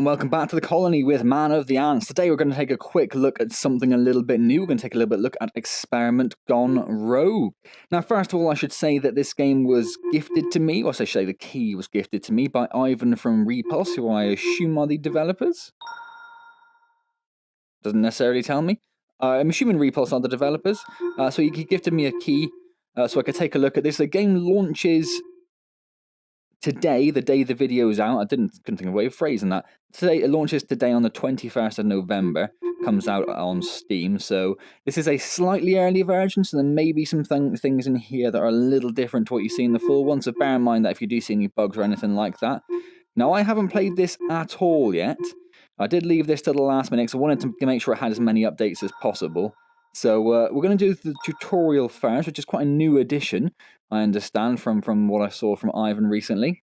and welcome back to the colony with Man of the Antz. Today we're going to take a quick look at something a little bit new. We're going to take a little bit look at Experiment Gone Rogue. Now, first of all, I should say that this game was gifted to me, or I should say the key was gifted to me by Ivan from Repulse, who I assume are the developers. Doesn't necessarily tell me. I'm assuming Repulse are the developers. So he gifted me a key so I could take a look at this. The game launches today, the day the video is out. I couldn't think of a way of phrasing that. Today, it launches today on the 21st of November. Comes out on Steam. So this is a slightly early version. So there may be some things in here that are a little different to what you see in the full one. So bear in mind that if you do see any bugs or anything like that. Now, I haven't played this at all yet. I did leave this till the last minute because I wanted to make sure it had as many updates as possible. So we're going to do the tutorial first, which is quite a new addition, I understand, from what I saw from Ivan recently.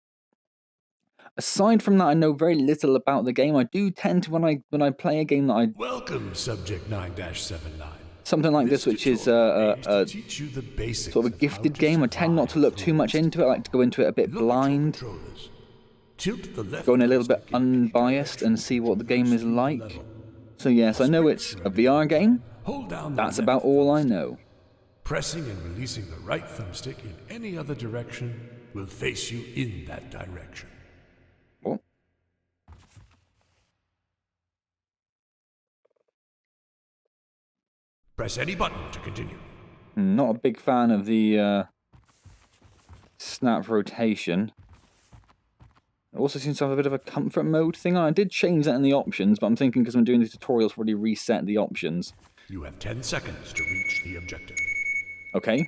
Aside from that, I know very little about the game. I do tend to, when I play a game that I... Welcome, Subject 9-79. Something like this, which is sort of a gifted game, I tend not to look too much into it. I like to go into it a bit blind. Going a little bit unbiased and see what the game is like. So yes, I know it's a VR game. That's about all I know. Pressing and releasing the right thumbstick in any other direction will face you in that direction. What? Press any button to continue. Not a big fan of the snap rotation. It also seems to have a bit of a comfort mode thing. I did change that in the options, but I'm thinking because I'm doing these tutorials, I've already reset the options. You have 10 seconds to reach the objective. Okay.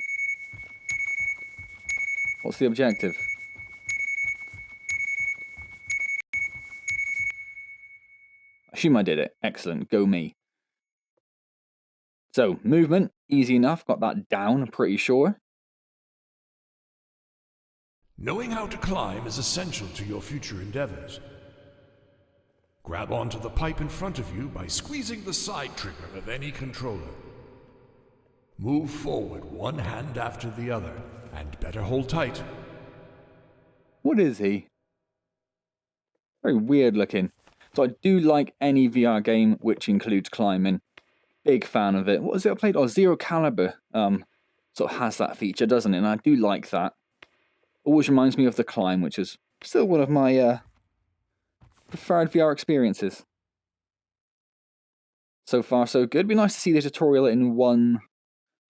What's the objective? I assume I did it. Excellent. Go me. So, movement. Easy enough. Got that down, I'm pretty sure. Knowing how to climb is essential to your future endeavors. Grab onto the pipe in front of you by squeezing the side trigger of any controller. Move forward one hand after the other, and better hold tight. What is he? Very weird looking. So I do like any VR game which includes climbing. Big fan of it. What is it I played? Oh, Zero Caliber sort of has that feature, doesn't it? And I do like that. Always reminds me of The Climb, which is still one of my preferred VR experiences. So far, so good. It'd be nice to see the tutorial in one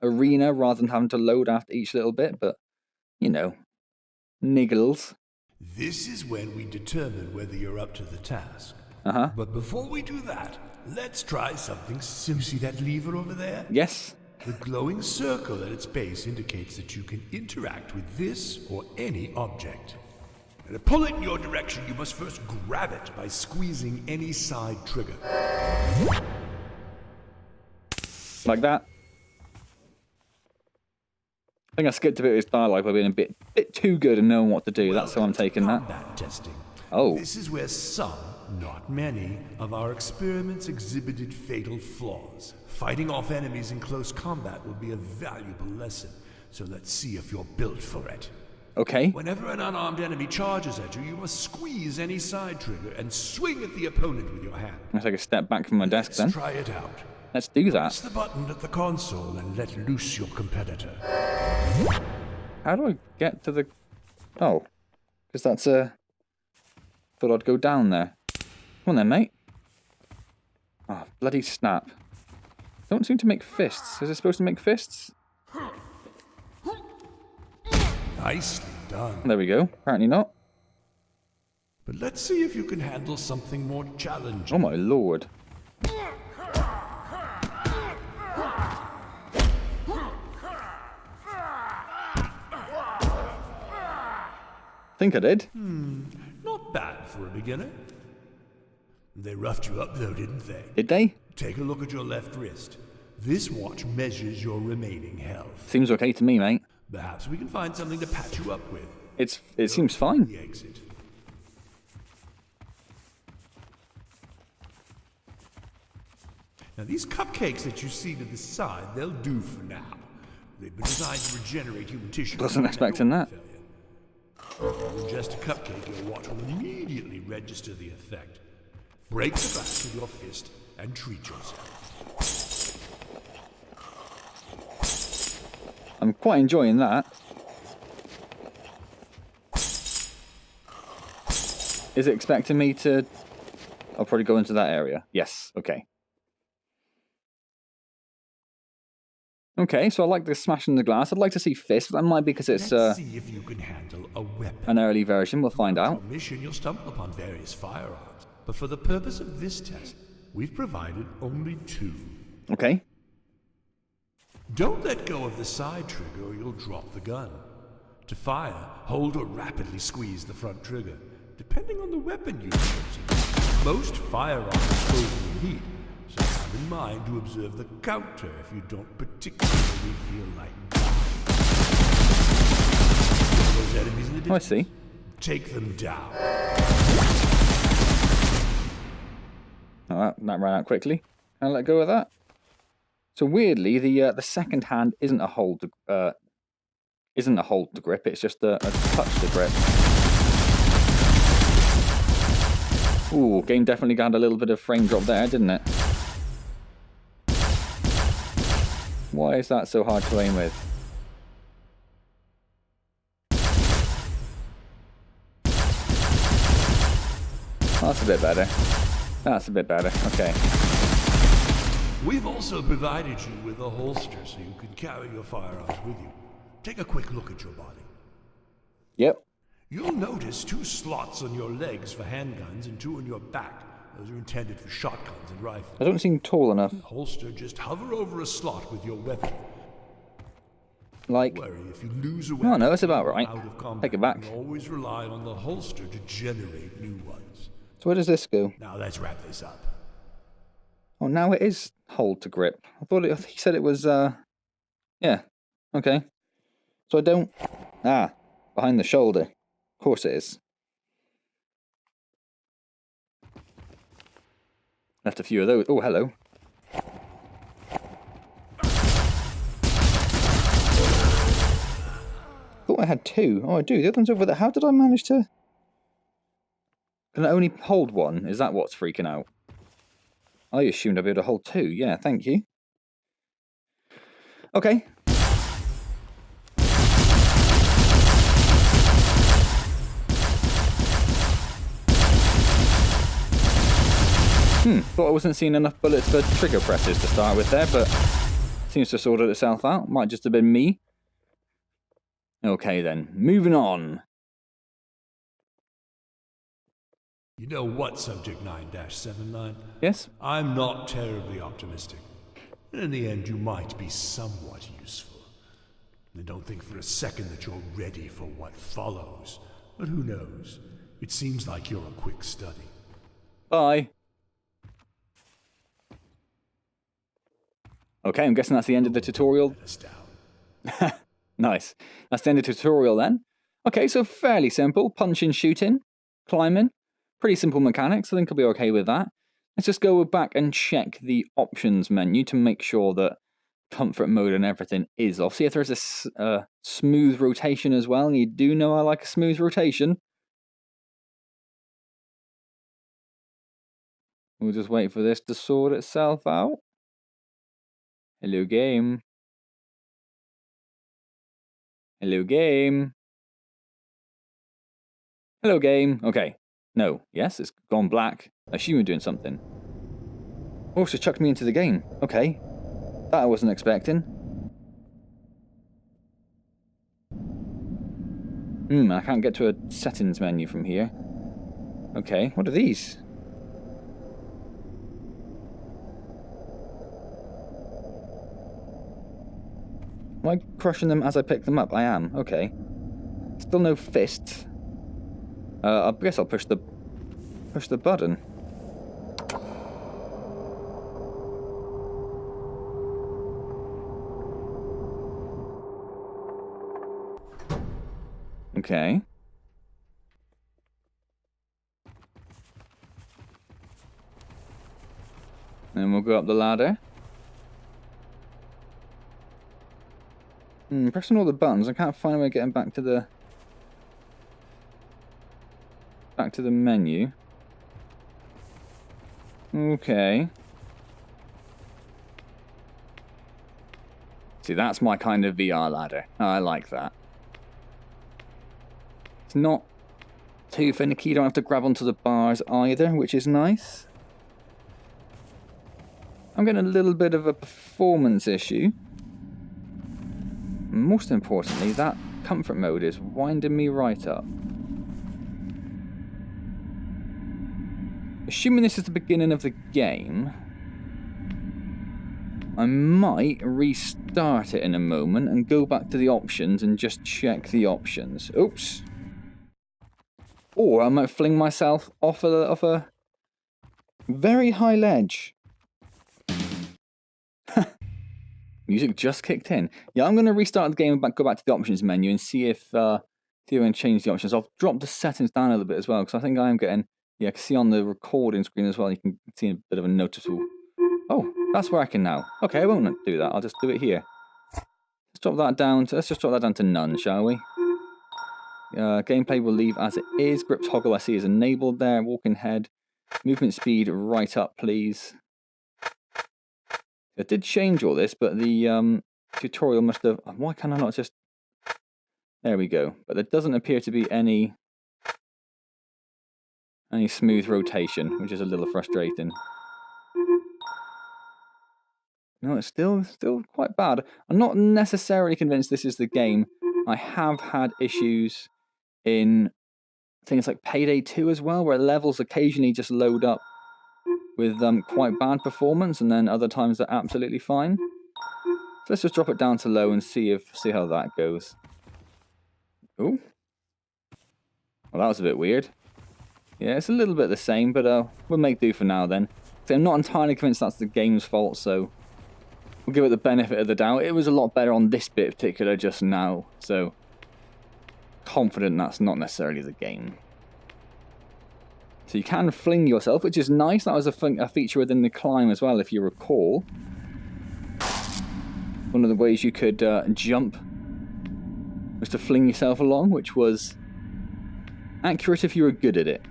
arena rather than having to load after each little bit, but, you know, niggles. This is when we determine whether you're up to the task. Uh-huh. But before we do that, let's try something simple. See that lever over there? Yes. The glowing circle at its base indicates that you can interact with this or any object. And to pull it in your direction, you must first grab it by squeezing any side trigger. Like that. I think I skipped a bit of his dialogue by being a bit too good and knowing what to do. That's how I'm taking that. Combat testing. Oh. This is where some, not many, of our experiments exhibited fatal flaws. Fighting off enemies in close combat will be a valuable lesson, so let's see if you're built for it. Okay. Whenever an unarmed enemy charges at you, you must squeeze any side trigger and swing at the opponent with your hand. I'll take a step back from my desk then. Let's try it out. Let's do that. Press the button at the console and let loose your competitor. How do I get to the... Oh. Because that's a... Thought I'd go down there. Come on then, mate. Oh, bloody snap. Don't seem to make fists. Is it supposed to make fists? Nicely done. There we go. Apparently not. But let's see if you can handle something more challenging. Oh my lord. Think I did. Not bad for a beginner. They roughed you up though, didn't they? Did they? Take a look at your left wrist. This watch measures your remaining health. Seems okay to me, mate. Perhaps we can find something to patch you up with. It seems fine. The exit. Now these cupcakes that you see to the side, they'll do for now. They've been designed to regenerate human tissue. Wasn't expecting that. If you ingest a cupcake, your watch will immediately register the effect. Break the back with your fist and treat yourself. I'm quite enjoying that. Is it expecting me to... I'll probably go into that area. Yes, okay. Okay, so I like the smashing the glass. I'd like to see fists, but that might be because it's Let's see if you can handle a weapon. an early version. We'll find out. On your mission, you'll stumble upon various firearms, but for the purpose of this test, we've provided only 2. Okay. Don't let go of the side trigger or you'll drop the gun. To fire, hold or rapidly squeeze the front trigger, depending on the weapon you've chosen. Most firearms overheat, so have in mind to observe the counter if you don't particularly feel like dying. Those enemies in the distance, Oh, I see. take them down. Oh, that ran out quickly. Can I let go of that? So weirdly, the second hand isn't a hold to grip. It's just a touch to grip. Ooh, game definitely got a little bit of frame drop there, didn't it? Why is that so hard to aim with? Oh, that's a bit better. That's a bit better. Okay. We've also provided you with a holster so you can carry your firearms with you. Take a quick look at your body. Yep. You'll notice 2 slots on your legs for handguns and 2 on your back. Those are intended for shotguns and rifles. I don't seem tall enough. Holster, just hover over a slot with your weapon. Like, Don't worry, if you lose a weapon, no, it's about right. out of combat, Take it back. you can always rely on the holster to generate new ones. So where does this go? Now let's wrap this up. Oh, now it is hold to grip. I thought he said it was, yeah. Okay. So I don't... Ah, behind the shoulder. Of course it is. Left a few of those. Oh, hello. Thought I had 2. Oh, I do. The other one's over there. How did I manage to... Can I only hold 1? Is that what's freaking out? I assumed I'd be able to hold 2. Yeah, thank you. Okay. Thought I wasn't seeing enough bullets for trigger presses to start with there, but seems to have sorted itself out. Might just have been me. Okay then, moving on. You know what, Subject 9-79? Yes? I'm not terribly optimistic. In the end, you might be somewhat useful. And don't think for a second that you're ready for what follows. But who knows? It seems like you're a quick study. Bye. Okay, I'm guessing that's the end of the tutorial. Let us down. Nice. That's the end of the tutorial then. Okay, so fairly simple. Punching, shooting, climbing. Pretty simple mechanics. I think I'll be okay with that. Let's just go back and check the options menu to make sure that comfort mode and everything is off. See if there's a smooth rotation as well. You do know I like a smooth rotation. We'll just wait for this to sort itself out. Hello, game. Hello, game. Hello, game. Okay. No. Yes, it's gone black. I assume you're doing something. Oh, it's just chucked me into the game. Okay. That I wasn't expecting. I can't get to a settings menu from here. Okay, what are these? Am I crushing them as I pick them up? I am. Okay. Still no fists. I guess I'll push the button. Okay. Then we'll go up the ladder. Pressing all the buttons, I can't find a way of getting back to the menu. Okay. See, that's my kind of VR ladder. I like that. It's not too finicky. You don't have to grab onto the bars either, which is nice. I'm getting a little bit of a performance issue. Most importantly, that comfort mode is winding me right up. Assuming this is the beginning of the game, I might restart it in a moment and go back to the options and just check the options. Oops. Or I might fling myself off a very high ledge. Music just kicked in. Yeah, I'm going to restart the game and go back to the options menu and see if I can change the options. I'll drop the settings down a little bit as well, because I think I am getting... Yeah, I can see on the recording screen as well, you can see a bit of a noticeable... Oh, that's working now. Okay, I won't do that. I'll just do it here. Let's drop that down to... Let's just drop that down to none, shall we? Gameplay will leave as it is. Grip toggle I see is enabled there. Walking head. Movement speed right up, please. I did change all this, but the tutorial must have... Why can I not just... There we go. But there doesn't appear to be any smooth rotation, which is a little frustrating. No, it's still quite bad. I'm not necessarily convinced this is the game. I have had issues in things like Payday 2 as well, where levels occasionally just load up with quite bad performance, and then other times they're absolutely fine. So let's just drop it down to low and see how that goes. Ooh. Well, that was a bit weird. Yeah, it's a little bit the same, but we'll make do for now then. So I'm not entirely convinced that's the game's fault, so we'll give it the benefit of the doubt. It was a lot better on this bit in particular just now, so confident that's not necessarily the game. So you can fling yourself, which is nice. That was a feature within the climb as well, if you recall. One of the ways you could jump was to fling yourself along, which was accurate if you were good at it.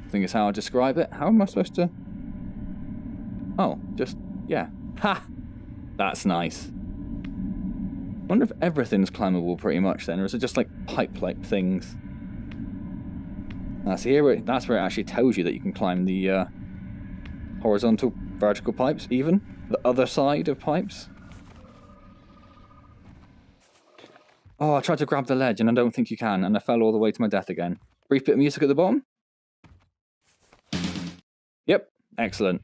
I think is how I describe it. How am I supposed to... Oh, just... yeah. Ha! That's nice. I wonder if everything's climbable pretty much then, or is it just like pipe-like things? That's here. That's where it actually tells you that you can climb the horizontal, vertical pipes, even the other side of pipes. Oh, I tried to grab the ledge, and I don't think you can, and I fell all the way to my death again. Brief bit of music at the bottom. Yep, excellent.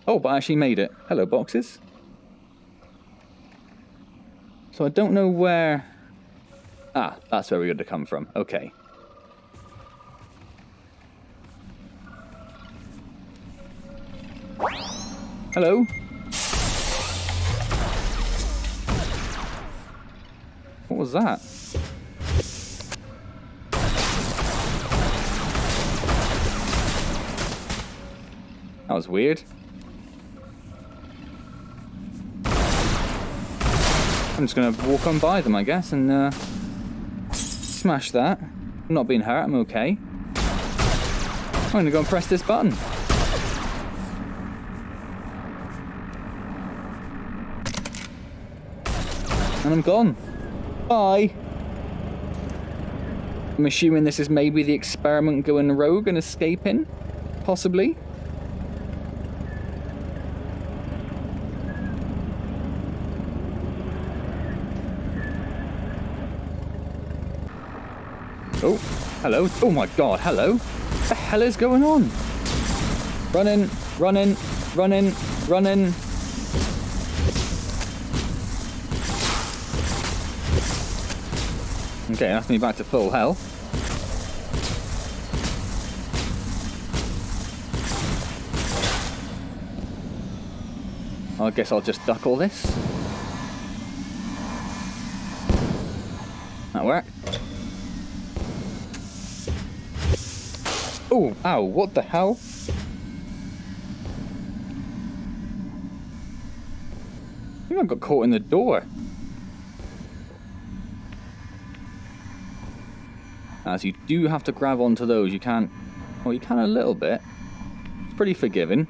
Oh, but I actually made it. Hello, boxes. So I don't know where... Ah, that's where we got to come from. Okay. Hello. What was that? That was weird. I'm just going to walk on by them, I guess, and smash that. I'm not being hurt, I'm okay. I'm going to go and press this button. And I'm gone. Bye. I'm assuming this is maybe the experiment going rogue and escaping. Possibly. Oh, hello. Oh my god, hello. What the hell is going on? Running, running, running, running. Okay, that's me back to full health. I guess I'll just duck all this. That worked. Oh, ow, what the hell? I think I got caught in the door. As you do have to grab onto those, you can't Well, you can a little bit. It's pretty forgiving.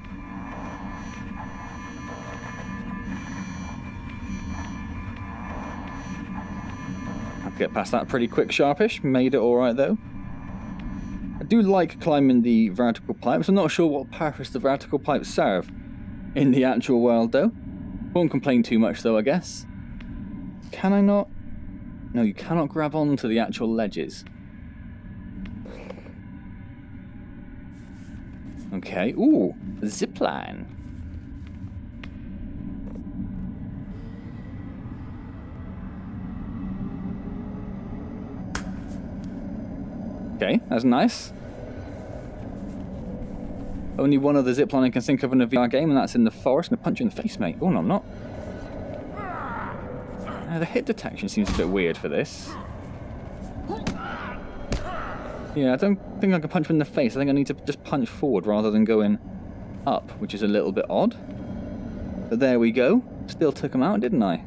I'll get past that pretty quick, sharpish. Made it alright, though. I do like climbing the vertical pipes. I'm not sure what purpose the vertical pipes serve in the actual world, though. Won't complain too much, though, I guess. Can I not? No, you cannot grab onto the actual ledges. Okay. Ooh, zipline. Okay, that's nice. Only one other zipline I can think of in a VR game, and that's in the forest. I'm gonna punch you in the face, mate. Oh, no, I'm not. The hit detection seems a bit weird for this. Yeah, I don't think I can punch him in the face. I think I need to just punch forward rather than going up, which is a little bit odd. But there we go. Still took him out, didn't I?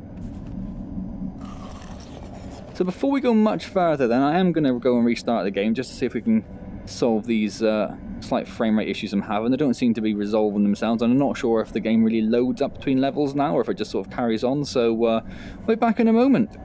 So before we go much further then, I am going to go and restart the game just to see if we can solve these slight frame rate issues I'm having. They don't seem to be resolving themselves, and I'm not sure if the game really loads up between levels now or if it just sort of carries on, so we'll be back in a moment.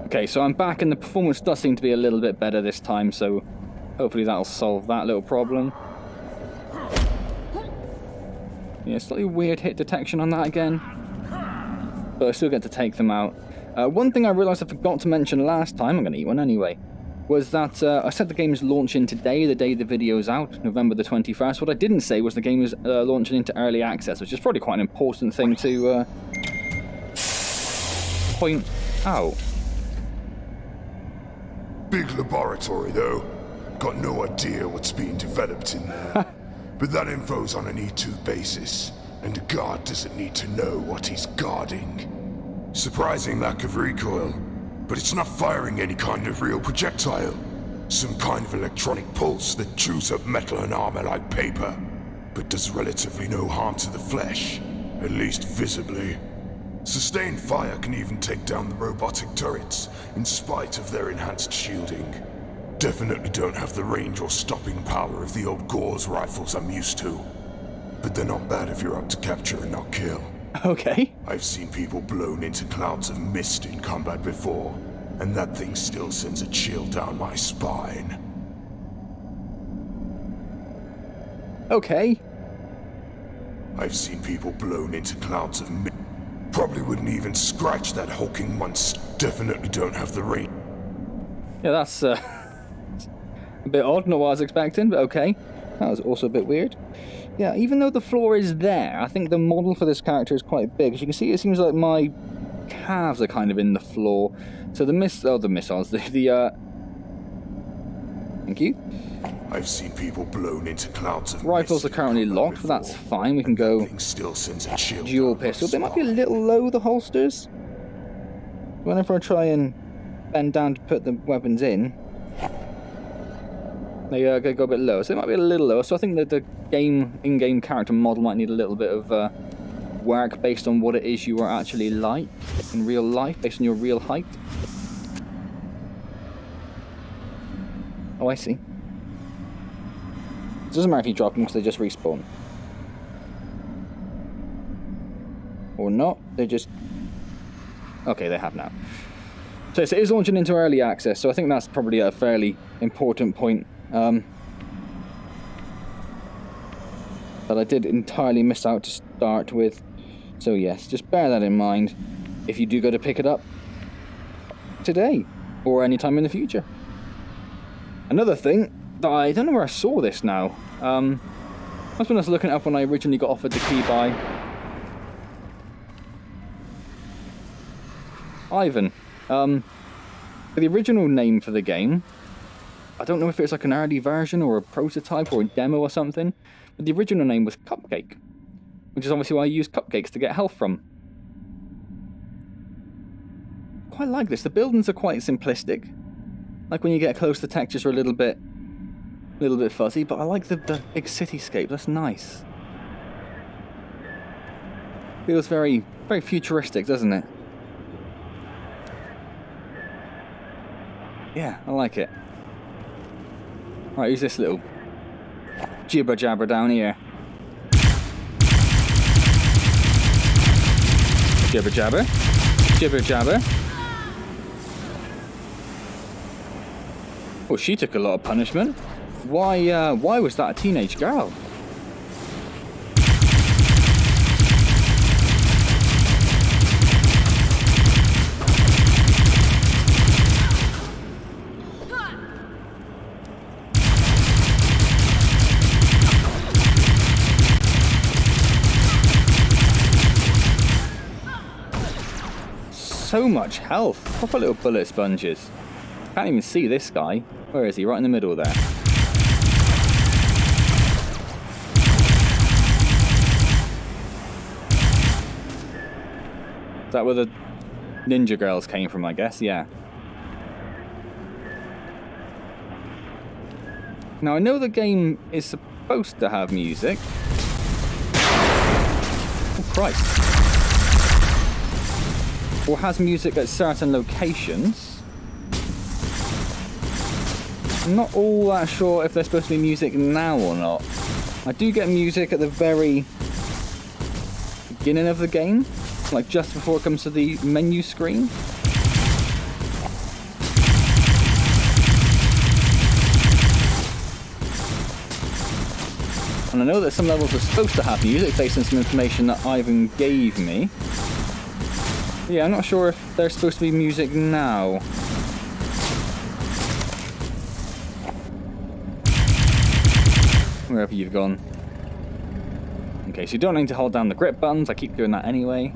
Okay, so I'm back and the performance does seem to be a little bit better this time, so hopefully that'll solve that little problem. Yeah, slightly weird hit detection on that again, but I still get to take them out. One thing I realised I forgot to mention last time, I'm going to eat one anyway, was that I said the game is launching today, the day the video's out, November the 21st. What I didn't say was the game is launching into early access, which is probably quite an important thing to point out. Big laboratory, though. Got no idea what's being developed in there. But that info's on an E2 basis, and a guard doesn't need to know what he's guarding. Surprising lack of recoil, but it's not firing any kind of real projectile. Some kind of electronic pulse that chews up metal and armor like paper, but does relatively no harm to the flesh, at least visibly. Sustained fire can even take down the robotic turrets, in spite of their enhanced shielding. Definitely don't have the range or stopping power of the old Gauss rifles I'm used to. But they're not bad if you're out to capture and not kill. Okay. I've seen people blown into clouds of mist in combat before, and that thing still sends a chill down my spine. Okay. I've seen people blown into clouds of mist. Probably wouldn't even scratch that hulking monster. Definitely don't have the range. Yeah, that's a bit odd, not what I was expecting, but okay. That was also a bit weird. Yeah, even though the floor is there, I think the model for this character is quite big. As you can see, it seems like my calves are kind of in the floor. So the missiles, thank you. I've seen people blown into clouds of Rifles mist are currently locked, but that's fine. We can go Nothing still sends a chill dual down my pistol. They might be a spine. little low, the holsters. Whenever I try and bend down to put the weapons in, they go a bit lower. So they might be a little lower. So I think that the in-game character model might need a little bit of work based on what it is you are actually like in real life, based on your real height. Oh, I see. It doesn't matter if you drop them because they just respawn. Or not, they just... Okay, they have now. So it is launching into early access, so I think that's probably a fairly important point. That I did entirely miss out to start with. So yes, just bear that in mind if you do go to pick it up today or anytime in the future. Another thing that I don't know where I saw this now. That's when I was looking it up when I originally got offered the key by Ivan. The original name for the game, I don't know if it's like an early version or a prototype or a demo or something, but the original name was Cupcake, which is obviously why I use cupcakes to get health from. Quite like this. The buildings are quite simplistic. Like when you get close, the textures are a little bit fuzzy, but I like the big cityscape. That's nice. Feels very, very futuristic, doesn't it? Yeah, I like it. Right, who's this little jibber jabber down here? Jibber jabber, jibber jabber. Well, she took a lot of punishment. Why was that a teenage girl? So much health. Proper little bullet sponges. Can't even see this guy. Where is he? Right in the middle there. Is that where the ninja girls came from, I guess? Yeah. Now, I know the game is supposed to have music. Oh, Christ. Or has music at certain locations. I'm not all that sure if there's supposed to be music now or not. I do get music at the very beginning of the game, like just before it comes to the menu screen. And I know that some levels are supposed to have music based on some information that Ivan gave me. Yeah, I'm not sure if there's supposed to be music now. Wherever you've gone. Okay, so you don't need to hold down the grip buttons. I keep doing that anyway.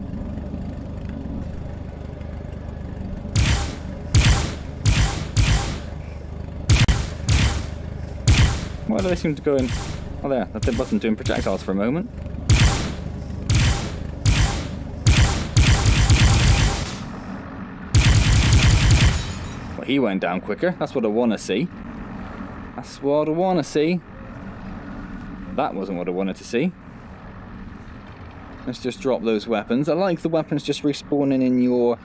Why do they seem to go in? Oh, there. That wasn't doing projectiles for a moment. Well, he went down quicker. That's what I want to see. That's what I want to see. That wasn't what I wanted to see. Let's just drop those weapons. I like the weapons just respawning in your...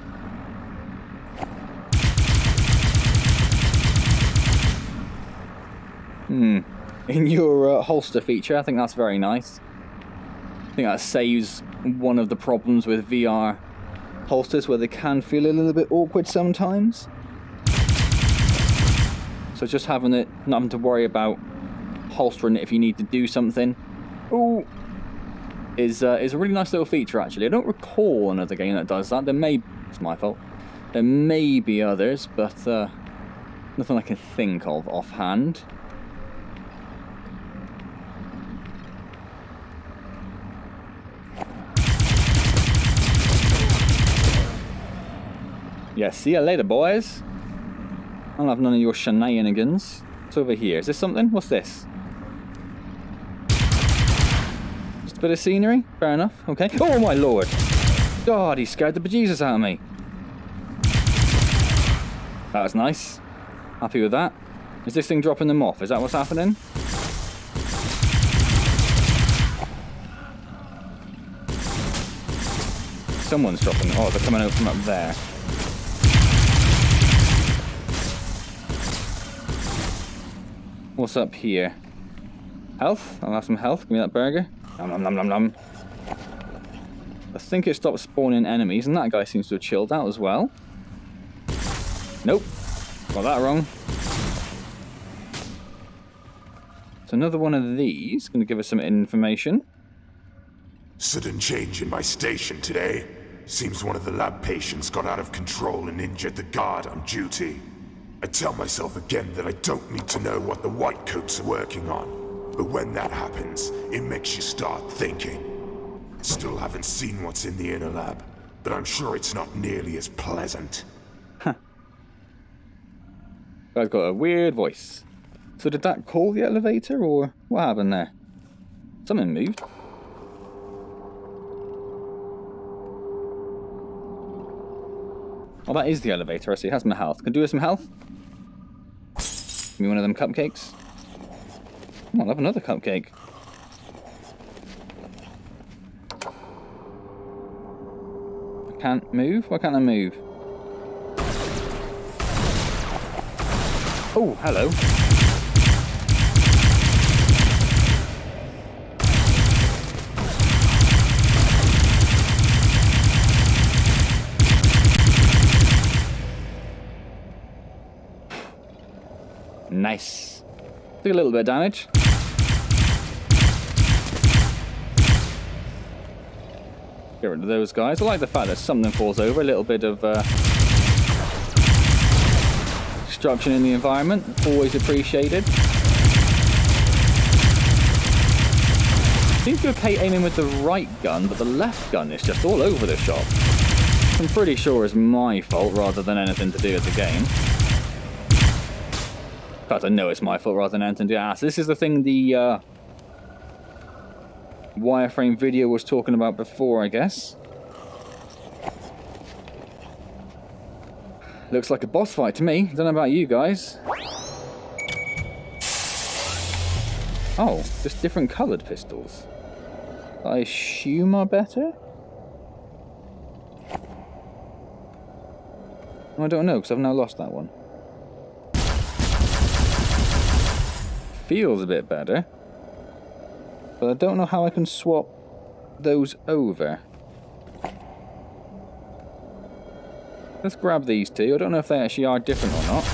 in your holster feature. I think that's very nice. I think that saves one of the problems with VR holsters where they can feel a little bit awkward sometimes. So just having it, not having to worry about holstering it if you need to do something. Ooh. Is a really nice little feature, actually. I don't recall another game that does that. It's my fault. There may be others, but nothing I can think of offhand. Yeah, see you later, boys. I'll have none of your shenanigans. What's over here? Is this something? What's this? Just a bit of scenery? Fair enough. Okay. Oh, my lord. God, he scared the bejesus out of me. That was nice. Happy with that. Is this thing dropping them off? Is that what's happening? Someone's dropping them. Oh, they're coming out from up there. What's up here? Health? I'll have some health. Give me that burger. Nom nom nom nom nom. I think it stopped spawning enemies, and that guy seems to have chilled out as well. Nope. Got that wrong. So another one of these. Going to give us some information. Sudden change in my station today. Seems one of the lab patients got out of control and injured the guard on duty. I tell myself again that I don't need to know what the white coats are working on. But when that happens, it makes you start thinking. Still haven't seen what's in the inner lab, but I'm sure it's not nearly as pleasant. Guy's got a weird voice. So did that call the elevator, or what happened there? Something moved. Oh, that is the elevator. I see. It has some health. Can I do with some health? Give me one of them cupcakes. Oh, I'll have another cupcake. I can't move? Why can't I move? Oh, hello. Nice. Took a little bit of damage. Get rid of those guys. I like the fact that something falls over. A little bit of destruction in the environment. Always appreciated. Seems to be okay aiming with the right gun, but the left gun is just all over the shop. I'm pretty sure it's my fault rather than anything to do with the game. In fact, I know it's my fault rather than anything to do. So this is the thing the wireframe video was talking about before, I guess. Looks like a boss fight to me. Don't know about you guys. Oh, just different coloured pistols. I assume are better? I don't know, because I've now lost that one. Feels a bit better, but I don't know how I can swap those over. Let's grab these two. I don't know if they actually are different or not.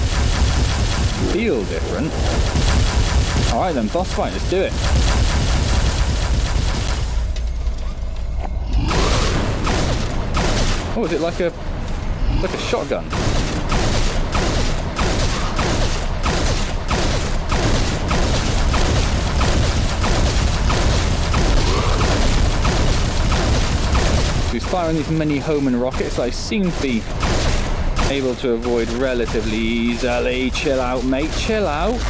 Feel different. Alright then, boss fight, let's do it. Oh, is it like a shotgun? He's firing these mini homing rockets I seem to be able to avoid relatively easily. Chill out, mate, chill out.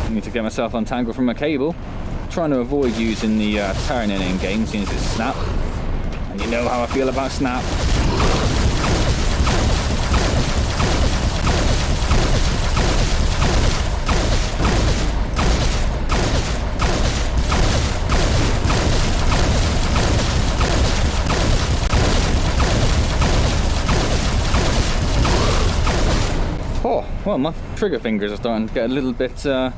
I need to get myself untangled from a cable. I'm trying to avoid using the turning in game since it's snap. And you know how I feel about snap. Oh, well, my trigger fingers are starting to get a little bit tired.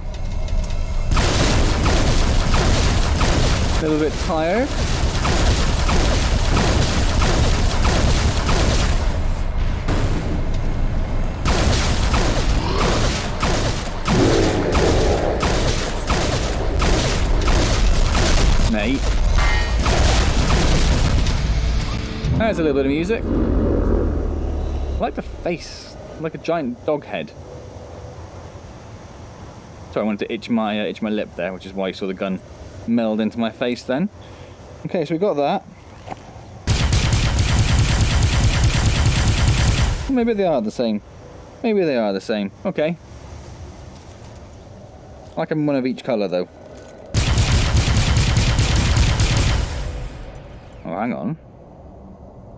mate. There's a little bit of music. I like the face, like a giant dog head. Sorry, I wanted to itch my lip there, which is why you saw the gun meld into my face then. Okay, so we got that. Maybe they are the same. Maybe they are the same. Okay. I like them one of each colour though. Oh, hang on.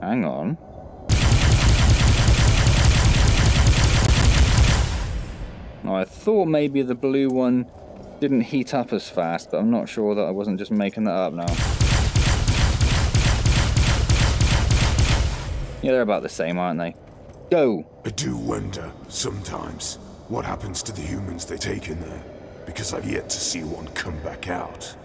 Hang on. Oh, I thought maybe the blue one didn't heat up as fast, but I'm not sure that I wasn't just making that up now. Yeah, they're about the same, aren't they? Go! I do wonder, sometimes, what happens to the humans they take in there, because I've yet to see one come back out.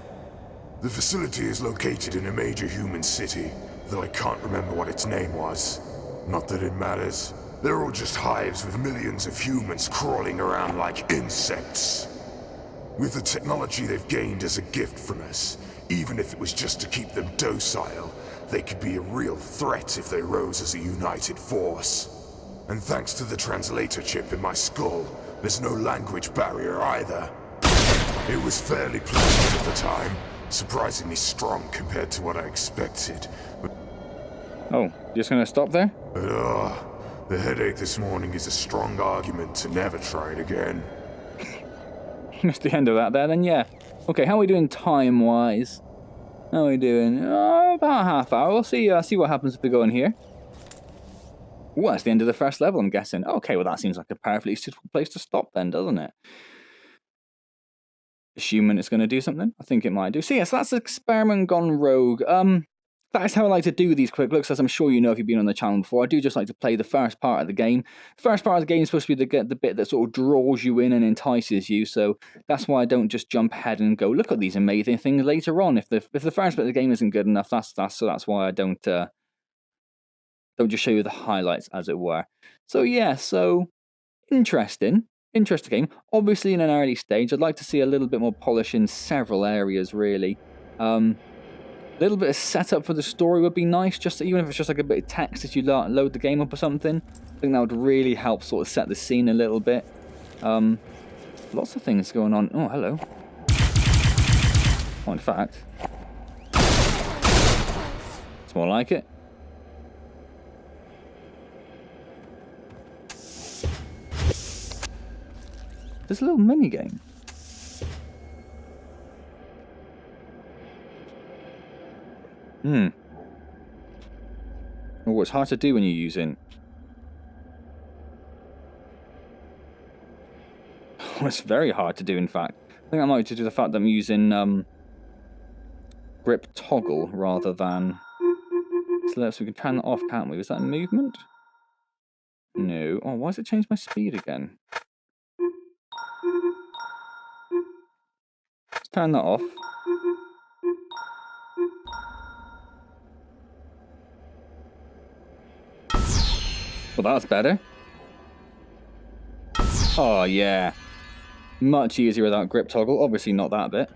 The facility is located in a major human city, though I can't remember what its name was. Not that it matters. They're all just hives with millions of humans crawling around like insects. With the technology they've gained as a gift from us, even if it was just to keep them docile, they could be a real threat if they rose as a united force. And thanks to the translator chip in my skull, there's no language barrier either. It was fairly pleasant at the time, surprisingly strong compared to what I expected. Oh, just gonna stop there? But the headache this morning is a strong argument to never try it again. Missed the end of that there, then yeah. Okay, how are we doing time-wise? How are we doing? Oh, about a half hour. We'll see what happens if we go in here. Ooh, that's the end of the first level, I'm guessing. Okay, well that seems like a perfectly suitable place to stop then, doesn't it? Assuming it's going to do something? I think it might do. So yes, that's Experiment Gone Rogue. That is how I like to do these quick looks, as I'm sure you know if you've been on the channel before. I do just like to play the first part of the game. The first part of the game is supposed to be the bit that sort of draws you in and entices you, so that's why I don't just jump ahead and go, look at these amazing things later on. If the first bit of the game isn't good enough, that's why I don't just show you the highlights, as it were. So yeah, so interesting game. Obviously in an early stage, I'd like to see a little bit more polish in several areas, really. A little bit of setup for the story would be nice, just even if it's just like a bit of text as you load the game up or something. I think that would really help sort of set the scene a little bit. Lots of things going on. Oh, hello. Oh, in fact, it's more like it. There's a little mini game. Oh, it's hard to do when you're using... Oh, it's very hard to do, in fact. I think that might be due to the fact that I'm using grip toggle rather than... So we can turn that off, can't we? Was that movement? No. Oh, why has it changed my speed again? Let's turn that off. Well, that's better. Oh, yeah. Much easier without grip toggle. Obviously not that bit.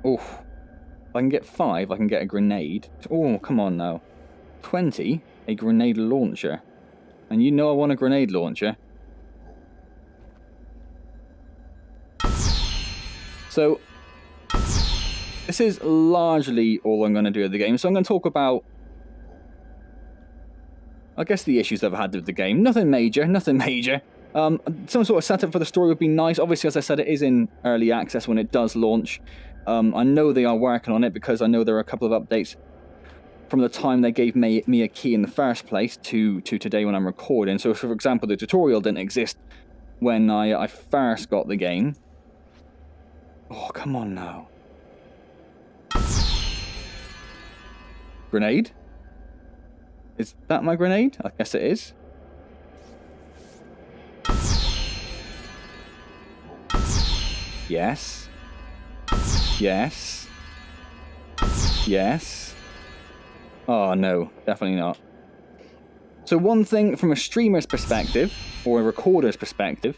Oof. If I can get 5, I can get a grenade. Oh, come on now. 20, a grenade launcher. And you know I want a grenade launcher. So... this is largely all I'm going to do with the game. So I'm going to talk about, I guess, the issues that I've had with the game. Nothing major, nothing major. Some sort of setup for the story would be nice. Obviously, as I said, it is in early access when it does launch. I know they are working on it because I know there are a couple of updates from the time they gave me a key in the first place to today when I'm recording. So, for example, the tutorial didn't exist when I first got the game. Oh, come on now. Grenade? Is that my grenade? I guess it is. Yes. Yes. Yes. Oh no, definitely not. So one thing from a streamer's perspective, or a recorder's perspective,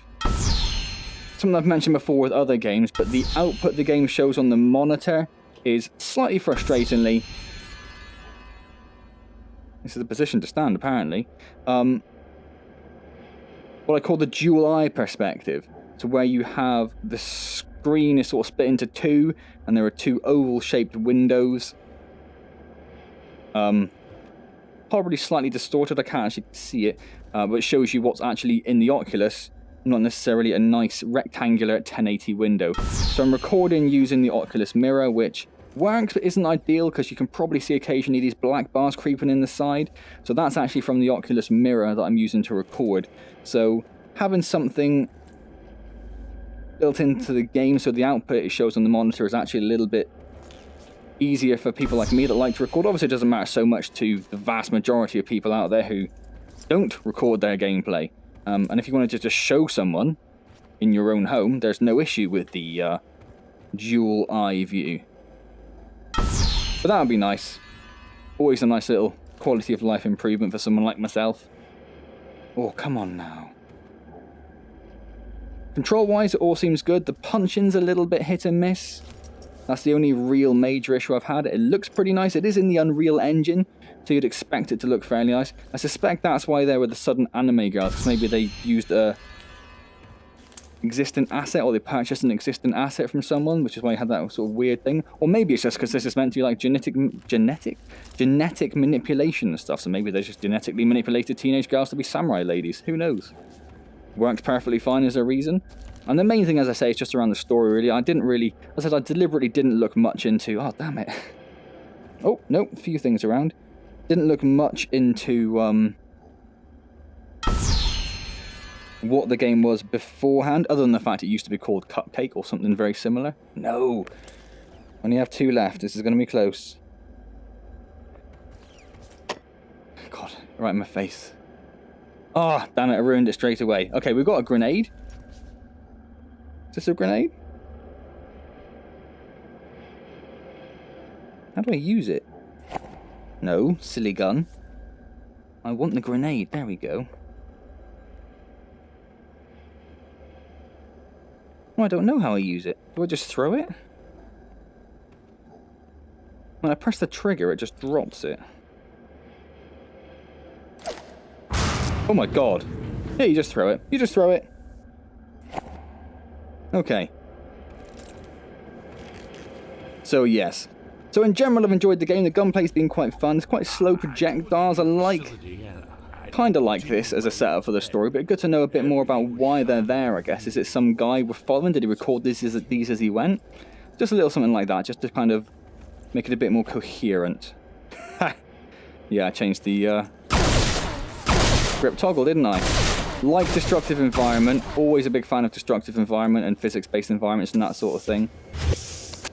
something I've mentioned before with other games, but the output the game shows on the monitor is slightly frustratingly... This is the position to stand, apparently. What I call the dual eye perspective. So where you have the screen is sort of split into two, and there are two oval-shaped windows. Probably slightly distorted, I can't actually see it, but it shows you what's actually in the Oculus, not necessarily a nice rectangular 1080 window. So I'm recording using the Oculus mirror, which works but isn't ideal because you can probably see occasionally these black bars creeping in the side. So that's actually from the Oculus mirror that I'm using to record. So having something built into the game so the output it shows on the monitor is actually a little bit easier for people like me that like to record. Obviously it doesn't matter so much to the vast majority of people out there who don't record their gameplay. And if you wanted to just show someone in your own home, there's no issue with the dual eye view. But that would be nice. Always a nice little quality of life improvement for someone like myself. Oh, come on now. Control-wise, it all seems good. The punching's a little bit hit and miss. That's the only real major issue I've had. It looks pretty nice. It is in the Unreal Engine, so you'd expect it to look fairly nice. I suspect that's why there were the sudden anime girls, because maybe they used a existing asset, or they purchased an existing asset from someone, which is why you had that sort of weird thing. Or maybe it's just because this is meant to be like genetic manipulation and stuff, so maybe they just genetically manipulated teenage girls to be samurai ladies. Who knows? Works perfectly fine as a reason. And the main thing, as I say, is just around the story, really. I deliberately didn't look much into... Oh, damn it. Oh, no, a few things around. Didn't look much into what the game was beforehand, other than the fact it used to be called Cupcake or something very similar. No. Only have 2 left. This is going to be close. God, right in my face. Oh, damn it, I ruined it straight away. Okay, we've got a grenade. Is this a grenade? How do I use it? No, silly gun. I want the grenade. There we go. Oh, I don't know how I use it. Do I just throw it? When I press the trigger, it just drops it. Oh my god. Yeah, you just throw it. You just throw it. Okay. So, yes. So, in general, I've enjoyed the game. The gunplay's been quite fun. It's quite slow projectiles. I kind of like this as a setup for the story, but good to know a bit more about why they're there, I guess. Is it some guy we're following? Did he record these as he went? Just a little something like that, just to kind of make it a bit more coherent. Yeah, I changed the grip toggle, didn't I? Like destructive environment, always a big fan of destructive environment and physics-based environments and that sort of thing.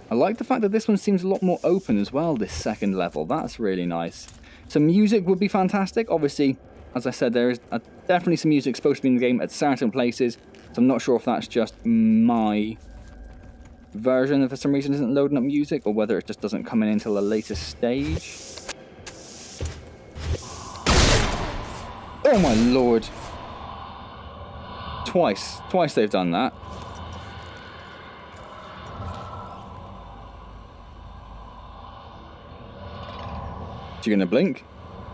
I like the fact that this one seems a lot more open as well, this second level. That's really nice. Some music would be fantastic. Obviously, as I said, there is definitely some music supposed to be in the game at certain places, so I'm not sure if that's just my version that for some reason isn't loading up music, or whether it just doesn't come in until a later stage. Oh my lord. Twice they've done that. Is she gonna blink?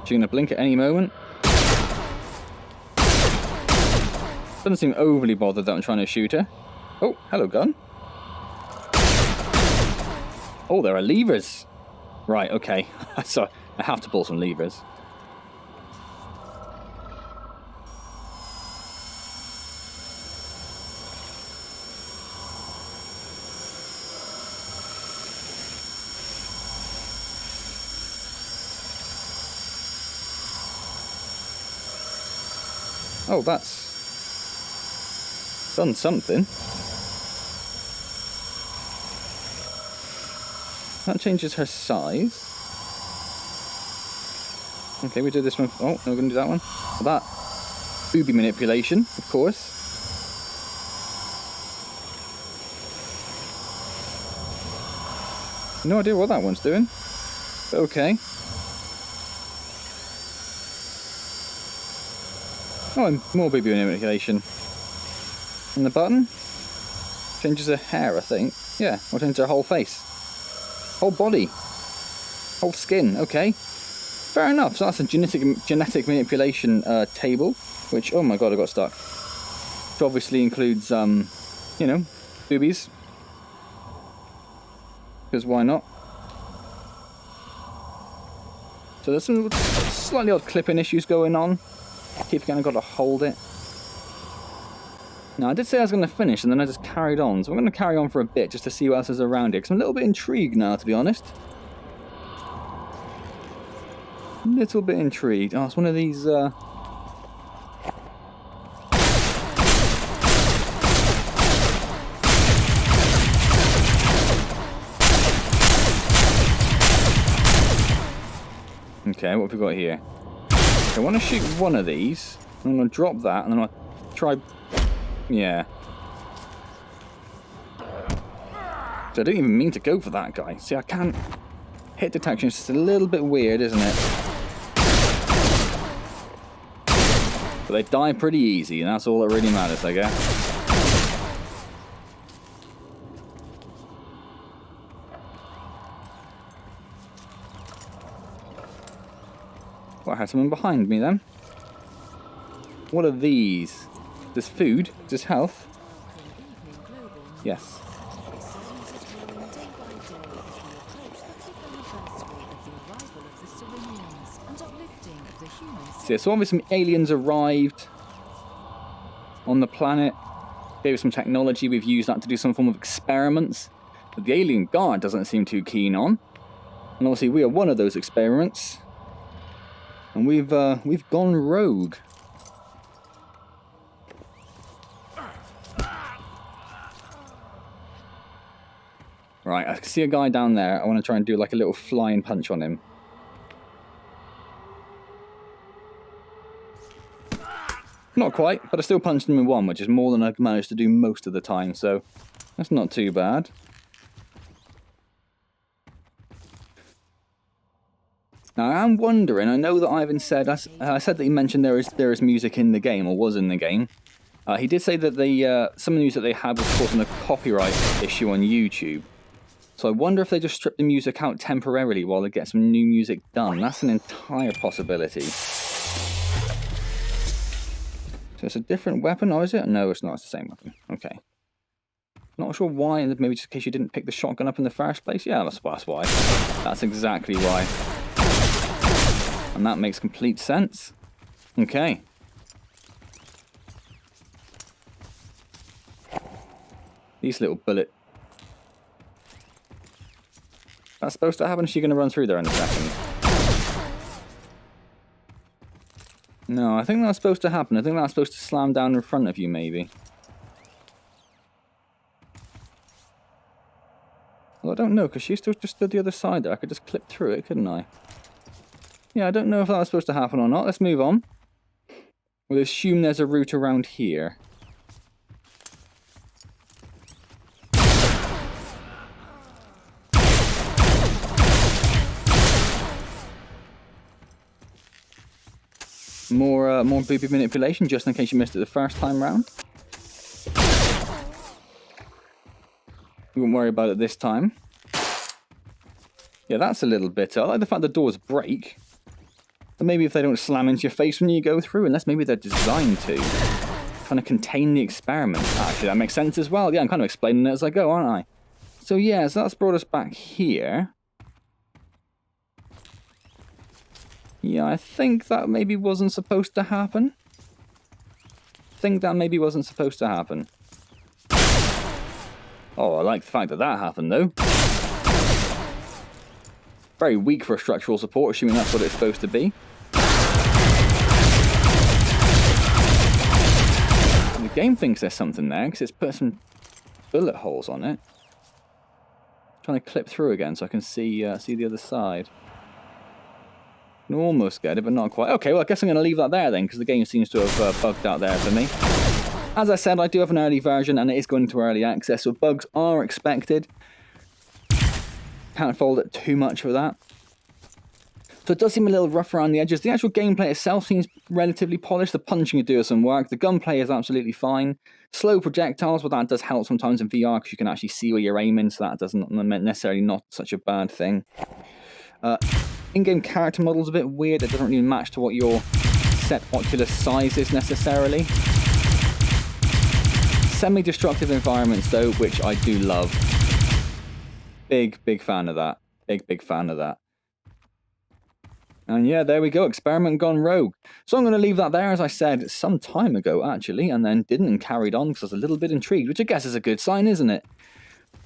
Is she gonna blink at any moment? Doesn't seem overly bothered that I'm trying to shoot her. Oh, hello gun. Oh, there are levers. Right, okay. So I have to pull some levers. Oh, that's done something. That changes her size. Okay, we did this one. Oh, no, we're going to do that one. That booby manipulation, of course. No idea what that one's doing. But okay. Oh, and more booby manipulation. And the button? Changes her hair, I think. Yeah, or changes her whole face. Whole body. Whole skin, okay. Fair enough, so that's a genetic manipulation table, which, oh my god, I got stuck. Which obviously includes, you know, boobies. Because why not? So there's some slightly odd clipping issues going on. Keep again, I've got to hold it. Now, I did say I was going to finish, and then I just carried on. So I'm going to carry on for a bit, just to see what else is around here. Because I'm a little bit intrigued now, to be honest. A little bit intrigued. Oh, it's one of these, Okay, what have we got here? I want to shoot one of these. I'm going to drop that, and then I'll try... Yeah. So I didn't even mean to go for that guy. See, I can't... Hit detection is just a little bit weird, isn't it? But they die pretty easy, and that's all that really matters, I guess. Well, I had someone behind me then. What are these? Is this food? Is this health? Yes. So obviously some aliens arrived on the planet, gave us some technology, we've used that to do some form of experiments that the alien guard doesn't seem too keen on. And obviously we are one of those experiments. And we've gone rogue. Right, I can see a guy down there. I want to try and do like a little flying punch on him. Not quite, but I still punched him in one, which is more than I've managed to do most of the time, so that's not too bad. Now I'm wondering, I know that Ivan said, I said that he mentioned there is music in the game, or was in the game. He did say that some of the music they had was causing a copyright issue on YouTube. So I wonder if they just strip the music out temporarily while they get some new music done. That's an entire possibility. So it's a different weapon, or is it? No, it's not. It's the same weapon. Okay. Not sure why. Maybe just in case you didn't pick the shotgun up in the first place. Yeah, that's why. That's exactly why. And that makes complete sense. Okay. These little bullet. That's supposed to happen. Is she going to run through there in a second? No, I think that's supposed to happen. I think that's supposed to slam down in front of you, maybe. Well, I don't know, because she still just stood the other side there. I could just clip through it, couldn't I? Yeah, I don't know if that was supposed to happen or not. Let's move on. We'll assume there's a route around here. More booby manipulation, just in case you missed it the first time round. We won't worry about it this time. Yeah, that's a little bit... I like the fact the doors break. But maybe if they don't slam into your face when you go through, unless maybe they're designed to. Kind of contain the experiment. Actually, that makes sense as well. Yeah, I'm kind of explaining it as I go, aren't I? So yeah, so that's brought us back here. Yeah, I think that maybe wasn't supposed to happen. Oh, I like the fact that that happened, though. Very weak for a structural support, assuming that's what it's supposed to be. The game thinks there's something there, because it's put some bullet holes on it. I'm trying to clip through again so I can see the other side. I can almost get it, but not quite. Okay, well, I guess I'm going to leave that there then, because the game seems to have bugged out there for me. As I said, I do have an early version, and it is going into early access, so bugs are expected. Can't fault it too much for that. So it does seem a little rough around the edges. The actual gameplay itself seems relatively polished. The punching do some work. The gunplay is absolutely fine. Slow projectiles, but that does help sometimes in VR because you can actually see where you're aiming, so that doesn't necessarily not such a bad thing. In-game character model's a bit weird. It doesn't really match to what your set Oculus size is necessarily. Semi-destructive environments though, which I do love. Big fan of that. Big fan of that. And yeah, there we go, experiment gone rogue. So I'm going to leave that there, as I said, some time ago, actually, and then didn't and carried on because I was a little bit intrigued, which I guess is a good sign, isn't it?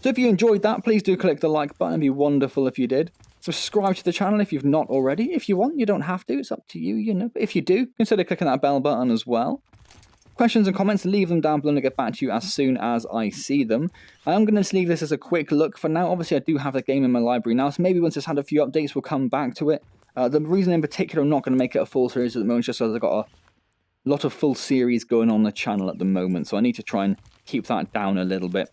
So if you enjoyed that, please do click the like button. It'd be wonderful if you did. Subscribe to the channel if you've not already. If you want, you don't have to. It's up to you, you know. But if you do, consider clicking that bell button as well. Questions and comments, leave them down below and I'll get back to you as soon as I see them. I am going to just leave this as a quick look for now. Obviously, I do have the game in my library now, so maybe once it's had a few updates, we'll come back to it. The reason in particular I'm not going to make it a full series at the moment is just because I've got a lot of full series going on the channel at the moment, so I need to try and keep that down a little bit,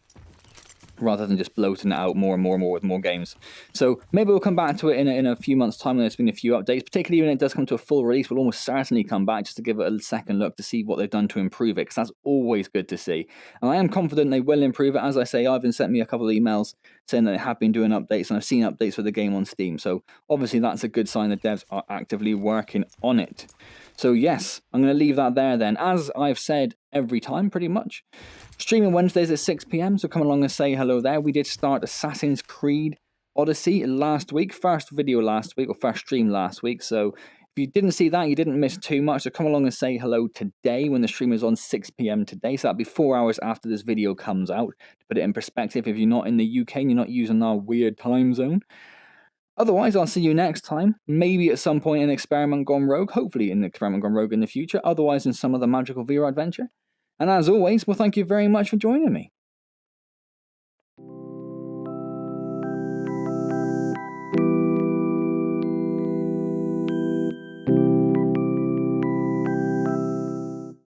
rather than just bloating it out more and more and more with more games. So maybe we'll come back to it in a few months' time when there's been a few updates, particularly when it does come to a full release. We'll almost certainly come back just to give it a second look to see what they've done to improve it, because that's always good to see. And I am confident they will improve it. As I say, Ivan sent me a couple of emails saying that they have been doing updates, and I've seen updates for the game on Steam. So obviously that's a good sign that devs are actively working on it. So yes, I'm going to leave that there then. As I've said every time, pretty much. Streaming Wednesdays at 6 PM, so come along and say hello there. We did start Assassin's Creed Odyssey last week. First video last week, or first stream last week. So if you didn't see that, you didn't miss too much. So come along and say hello today when the stream is on 6 PM today. So that'll be 4 hours after this video comes out. To put it in perspective, if you're not in the UK and you're not using our weird time zone. Otherwise, I'll see you next time. Maybe at some point in Experiment Gone Rogue. Hopefully in Experiment Gone Rogue in the future. Otherwise in some other magical VR adventure. And as always, well, thank you very much for joining me.